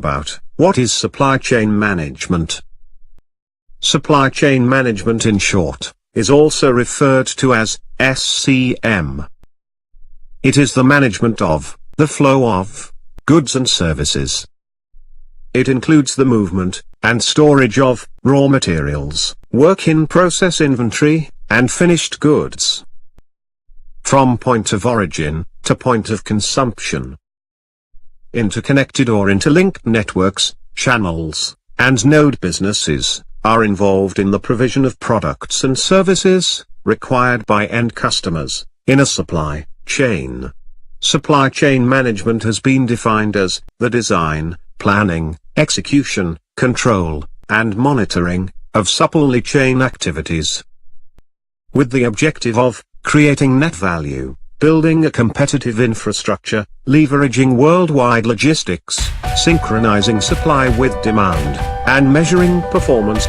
about, what is supply chain management? Supply chain management in short, is also referred to as SCM. It is the management of, the flow of, goods and services. It includes the movement, and storage of, raw materials, work-in-process inventory, and finished goods. From point of origin, to point of consumption. Interconnected or interlinked networks, channels, and node businesses, are involved in the provision of products and services, required by end customers, in a supply chain. Supply chain management has been defined as, the design, planning, execution, control, and monitoring, of supply chain activities. With the objective of, creating net value, building a competitive infrastructure, leveraging worldwide logistics, synchronizing supply with demand, and measuring performance.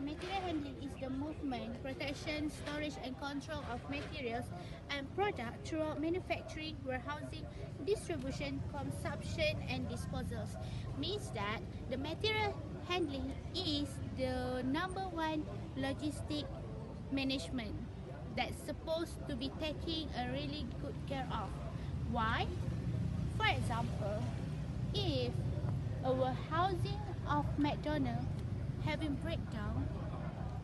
Material handling is the movement, protection, storage and control of materials and products throughout manufacturing, warehousing, distribution, consumption and disposals. Means that the material handling is the number one logistic management that's supposed to be taking a really good care of. Why? For example, if a warehousing of McDonald's having breakdown,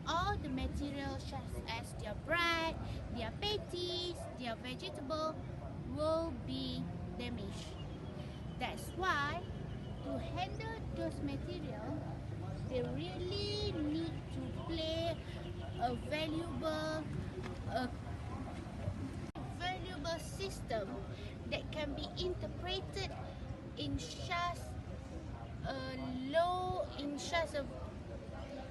all the materials such as their bread, their patties, their vegetable will be damaged. That's why to handle those materials, they really need to play a valuable system that can be interpreted in such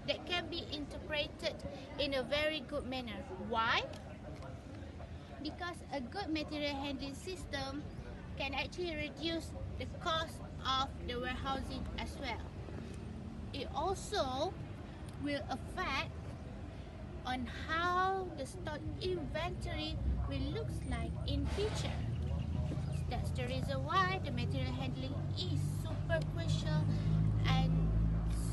that can be interpreted in a very good manner. Why? Because a good material handling system can actually reduce the cost of the warehousing as well. It also will affect on how the stock inventory will look like in future. That's the reason why the material handling is super crucial and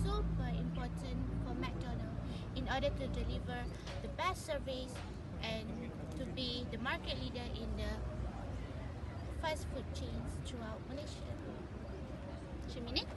super important for McDonald's in order to deliver the best service and to be the market leader in the fast food chains throughout Malaysia. 2 minutes.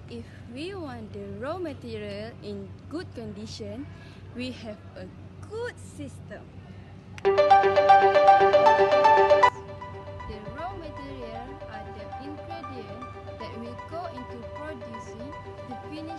If we want the raw material in good condition, we have a good system. The raw material are the ingredients that will go into producing the finished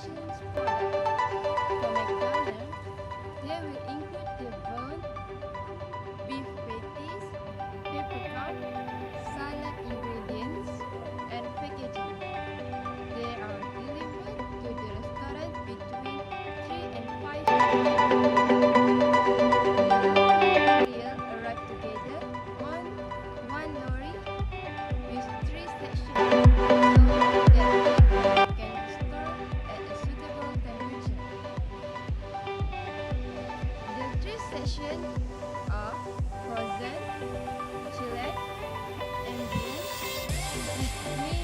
options are frozen, chilled, ambient, which means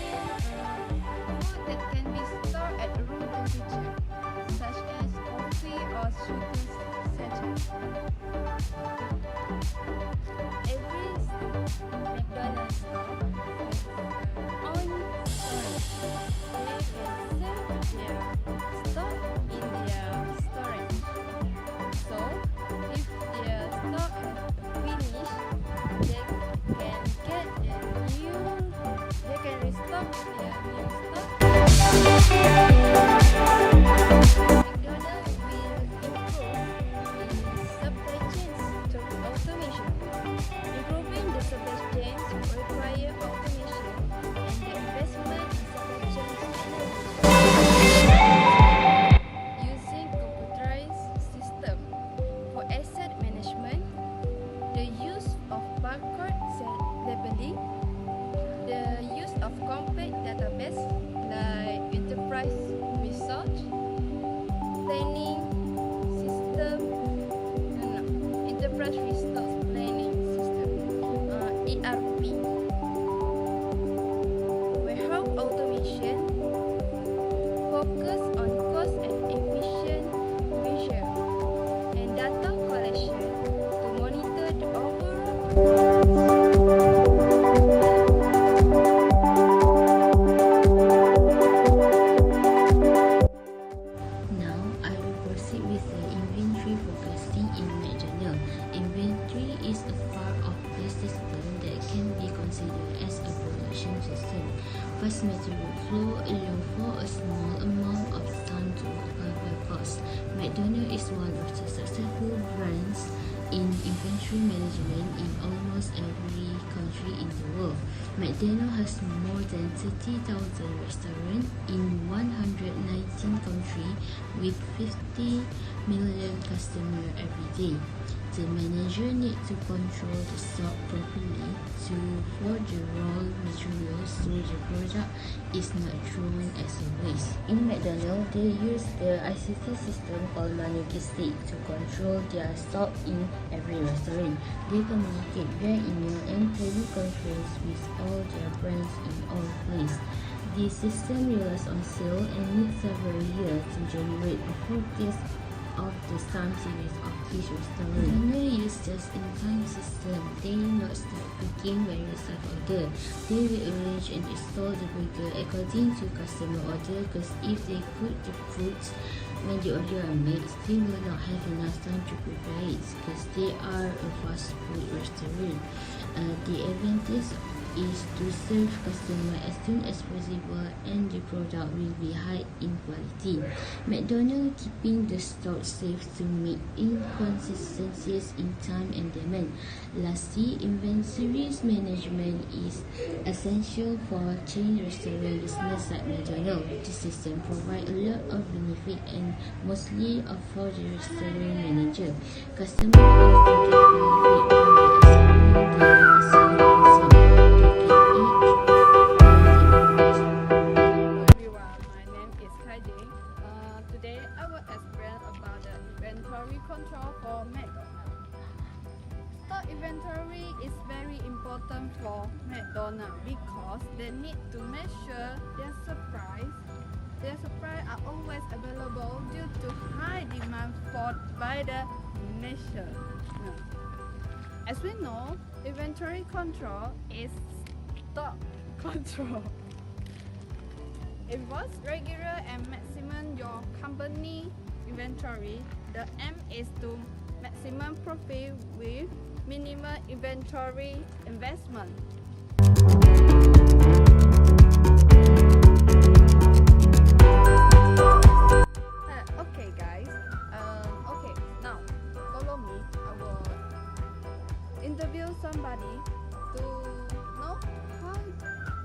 food that can be stored at room temperature, such as coffee or sugar sachets. Every McDonald's store has own storage. They can save their stock in their storage. So, if their stock has finished, they can get they can restock their new stock. McDonald's will improve its supply chains through automation. Improving the supply chains require automation and the investment in supply chain technology. Using computerized system for asset management, the use of barcode labeling, the use of compact database like enterprise resource planning system, enterprise resource planning system, ERP, warehouse automation, focus on cost and efficient measure, and data collection to monitor the overall performance. Now, I will proceed with the inventory forecasting in McDonald's. Inventory is a part of the system that can be considered as a production system. Fast material flow allow for a small amount of time to cover costs. McDonald's is one of the successful brands in inventory management in almost every country in the world. McDonald's has more than 30,000 restaurants in 119 countries with 50 million customers every day. The manager needs to control the stock properly for the raw materials so the product is not thrown as a waste. In McDonald's, they use the ICT system called Logistic to control their stock in every restaurant. They communicate via email and teleconference with all their brands in all places. The system relies on sale and needs several years to generate a forecast of the time series of each restaurant. McDonald's use just-in-time system. They not start cooking when receive order. They will arrange and install the burger according to customer order, because if they cook the foods when the order are made, they will not have enough time to prepare it, because they are a fast food restaurant. The advantage is to serve customer as soon as possible and the product will be high in quality. McDonald's keeping the stock safe to meet inconsistencies in time and demand. Lastly, inventory management is essential for chain restaurant business like McDonald's. This system provides a lot of benefit and mostly for the restaurant manager. Customers also get benefit from the Today I will explain about the inventory control for McDonald's. Stock inventory is very important for McDonald's because they need to make sure their supplies are always available due to high demand by the measure. As we know, inventory control is stock control. Invoice regular and maximum your company inventory. The aim is to maximum profit with minimal inventory investment. Okay guys, now follow me. I will interview somebody to know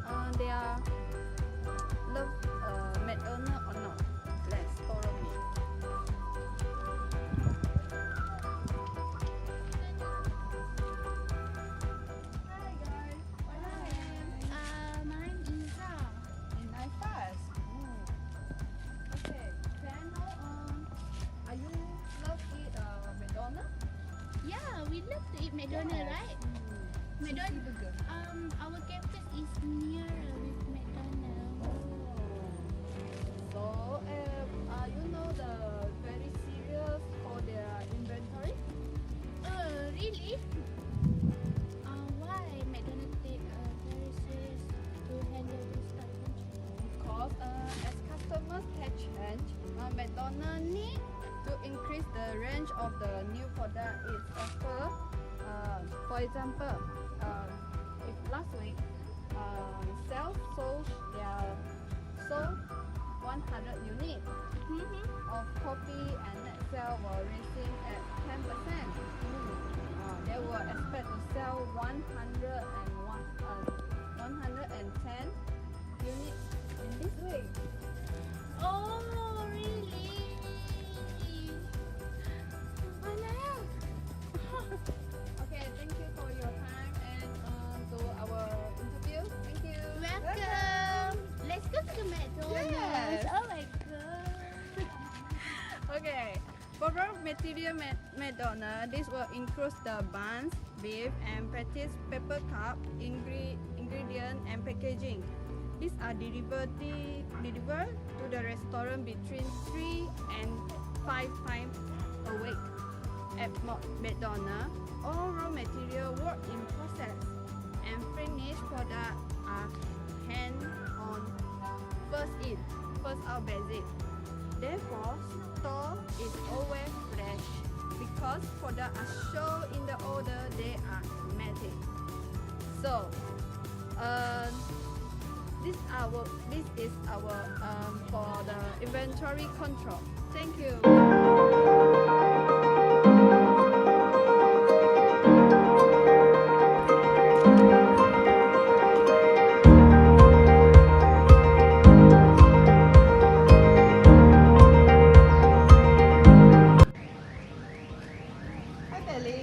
how they are love McDonald's or not. Let's follow me. Hi guys, my name McDonald's, right? McDonald's. Burger. Our campus is near with McDonald's. So, you know the very serious for their inventory? Really? Why McDonald's take very serious to handle this stock control? Because as customers have changed, McDonald's need to increase the range of the new product it offer. For example, if last week sales sold 100 units of coffee and net sale were raising at 10%. They were expect to sell 110 units in this week. Oh, really? Wow. Okay, thank you for your time and to our interview. Thank you. Welcome. Let's go to the McDonald's. Yes. Oh my god. Okay, for raw material McDonald's, this will include the buns, beef, and practice paper cup, ingredient, and packaging. These are delivered to the restaurant between 3 and 5 times a week. At McDonald's, all raw material work in process and finished products are hand-on, first in, first out basic. Therefore, store is always fresh because products are shown in the order they are made. So, this is our for the inventory control. Thank you. Hi Belly,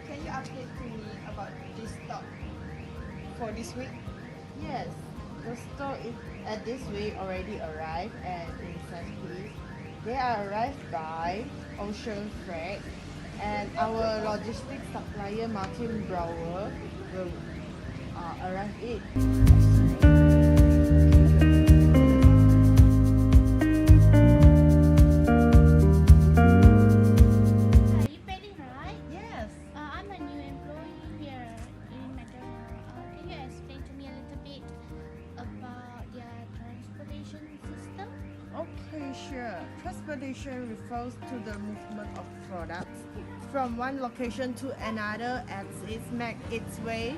can you update to me about this stock for this week? Yes, the store is this week already arrived and in St. Louis. They are arrived by Ocean Freight and our logistics supplier Martin Brower will arrive it. Are you Penny, right? Yes. I'm a new employee here in McDonald's. Can you explain to me a little bit about their transportation system? Okay, sure. Transportation refers to the movement of products from one location to another as it makes its way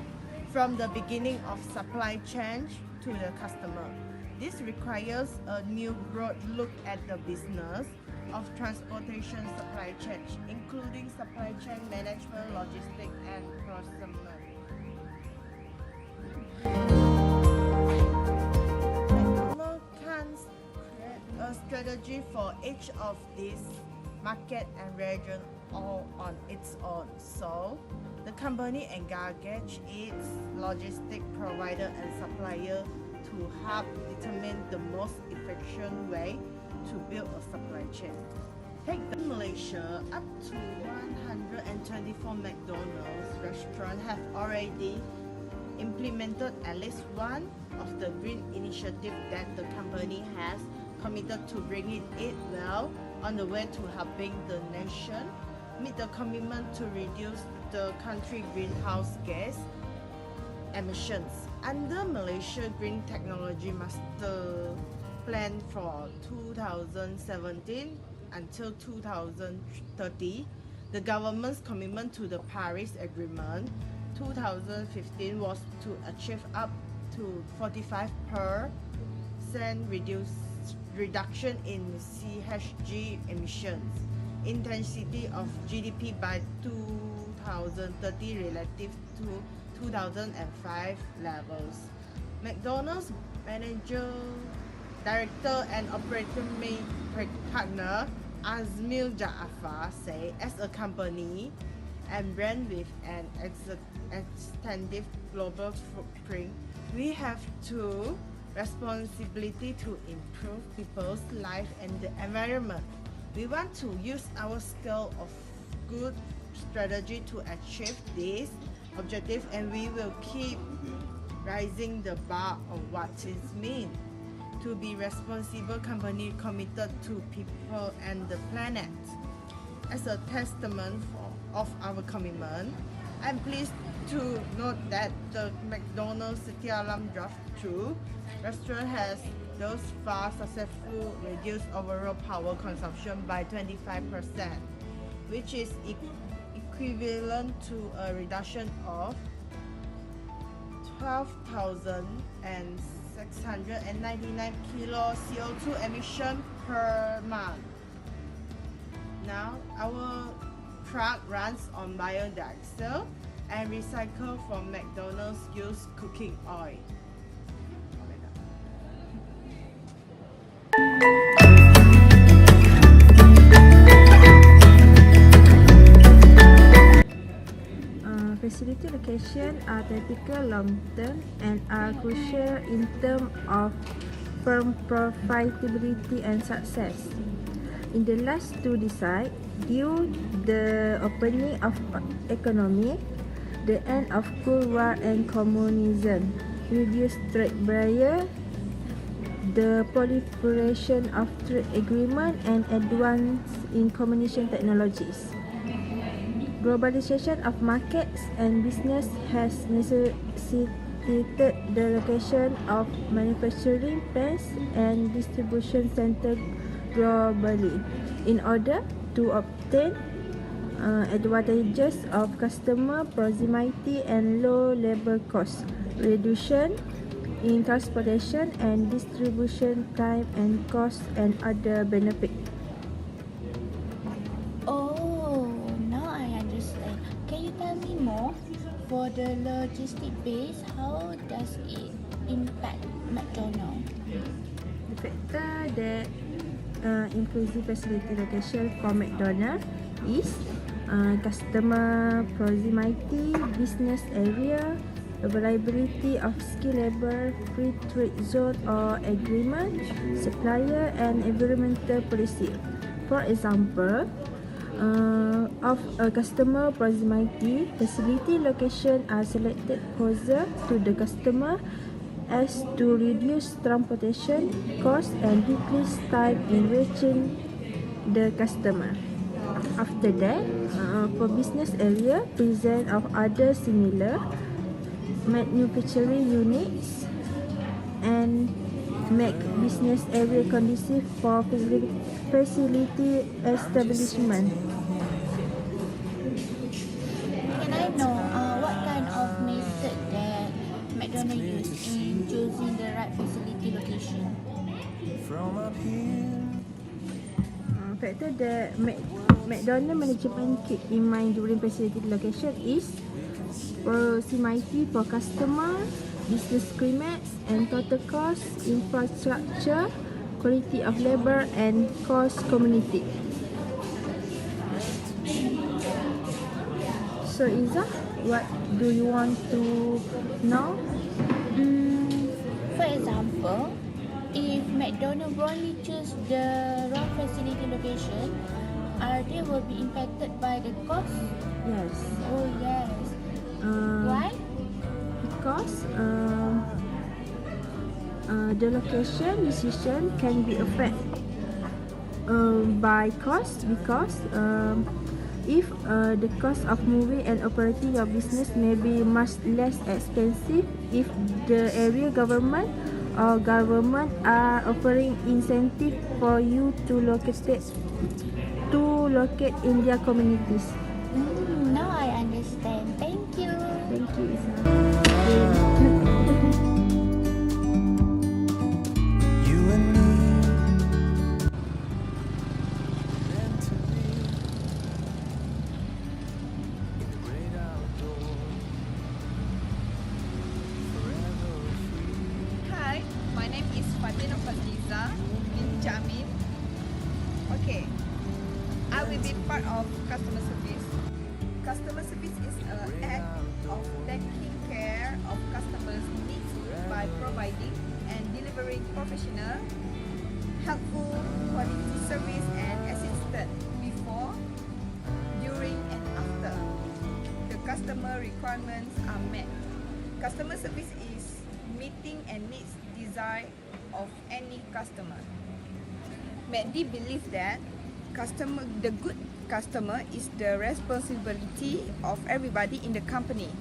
from the beginning of supply chain to the customer. This requires a new broad look at the business of transportation supply chain, including supply chain management, logistics, and procurement. McDonald's can create a strategy for each of these market and region all on its own. So, the company engages its logistic provider and supplier to help determine the most efficient way to build a supply chain. Take the Malaysia, up to 124 McDonald's restaurants have already implemented at least one of the green initiatives that the company has committed to bringing it well on the way to helping the nation meet the commitment to reduce the country greenhouse gas emissions under Malaysia Green Technology Master Plan for 2017 until 2030. The government's commitment to the Paris Agreement 2015 was to achieve up to 45% reduction in CHG emissions intensity of GDP by 2030 relative to 2005 levels. McDonald's manager, director and operating partner Azmil Jaafar say, as a company and brand with an extensive global footprint, we have to responsibility to improve people's life and the environment. We want to use our scale of good strategy to achieve this objective, and we will keep raising the bar of what it means to be responsible company committed to people and the planet. As a testament of our commitment, I'm pleased to note that the McDonald's City Alam drive-thru restaurant has thus far successfully reduced overall power consumption by 25%, which is equivalent to a reduction of 12,699 kilo CO2 emission per month. Now, our truck runs on biodiesel and recycled from McDonald's used cooking oil. Facility location are typical long-term and are crucial in terms of firm profitability and success. In the last two decades, due the opening of economy, the end of Cold War and communism, reduced trade barrier, the proliferation of trade agreement, and advance in communication technologies. Globalization of markets and business has necessitated the location of manufacturing plants and distribution centers globally in order to obtain advantages of customer proximity and low labor costs, reduction in transportation and distribution time and cost, and other benefits. For the logistic base, how does it impact McDonald's? The factor that inclusive facility location for McDonald's is customer proximity, business area, availability of skilled labor, free trade zone or agreement, supplier, and environmental policy. For example, of a customer proximity, facility location are selected closer to the customer as to reduce transportation costs and decrease time in reaching the customer. After that, for business area, presence of other similar manufacturing units and make business area conducive for facility establishment. Can I know what kind of method that McDonald's use in choosing the right facility location? Factor that McDonald's management keep in mind during facility location is proximity for customer, business climates and total cost, infrastructure, quality of labor, and cost community. So Iza, what do you want to know? For example, if McDonald's wrongly choose the wrong facility location, they will be impacted by the cost? Yes. Oh yes. Why? Because the location decision can be affected by cost, because if the cost of moving and operating your business may be much less expensive if the area government or government are offering incentive for you to locate in their communities. Now I understand. Thank you. Thank you, Isa. You and me meant to be in the great outdoors, forever free. Hi, my name is Fatina Fazliza bin Jamin. Okay, I will be part of customer service. Customer service is an act of taking care of customers' needs by providing and delivering professional, helpful, quality service and assistance before, during and after customer requirements are met. Customer service is meeting and needs desire of any customer. McD believes that the good customer is the responsibility of everybody in the company.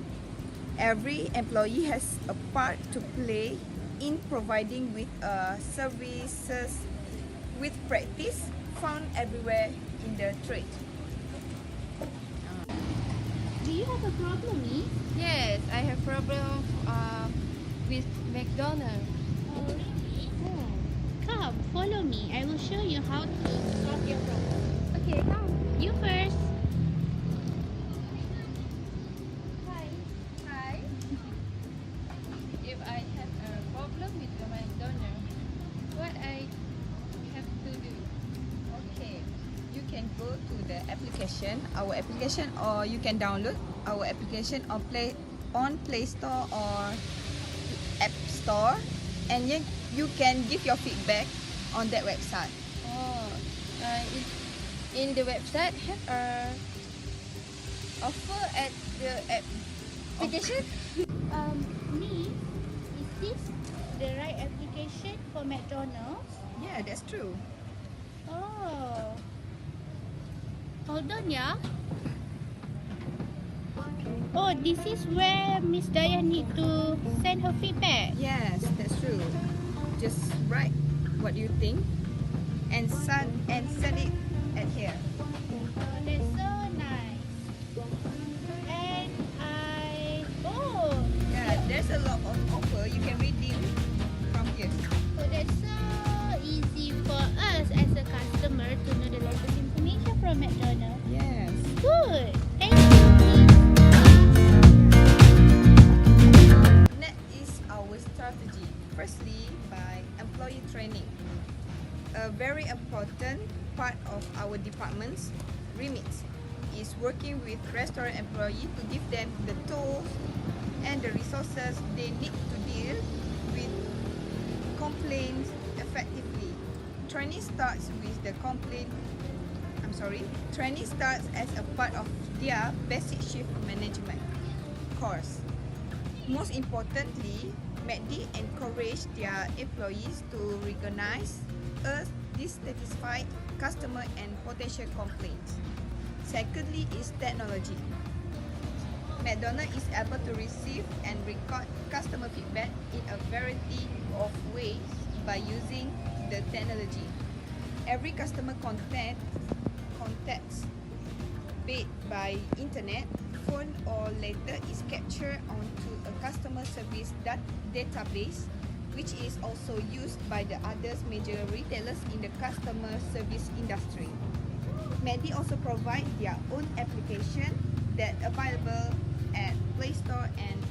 Every employee has a part to play in providing with services with practice found everywhere in the trade. Do you have a problem, Miss? Yes, I have problem with McDonald's. Oh, really? Come, follow me. I will show you how to solve your problem. Okay, come. You first. Hi. Hi. If I have a problem with the McDonald's, what I have to do? Okay, you can go to the application, our application, or you can download our application on Play Store or App Store, and then you can give your feedback on that website. Oh, in the website have a offer at the application. Miss, is this the right application for McDonald's? Yeah, that's true. Oh. Hold on, yeah. Oh, this is where Miss Daya need to send her feedback. Yes, that's true. Just write what you think and send it at here. Oh, that's so nice. And Yeah, there's a lot of offer you can redeem from here. so that's so easy for us as a customer to know the latest information from McDonald's. Yes. Good. Thank you, Miss. That is our strategy. Firstly, by employee training. A very important part of our department's remit is working with restaurant employees to give them the tools and the resources they need to deal with complaints effectively. Training starts as a part of their basic shift management course. Most importantly, McD encourage their employees to recognize a dissatisfied customer and potential complaints. Secondly is technology. McDonald's is able to receive and record customer feedback in a variety of ways by using the technology. Every customer contacts made by internet, phone or letter is captured onto a customer service database, which is also used by the other major retailers in the customer service industry. McD also provide their own application that available at Play Store and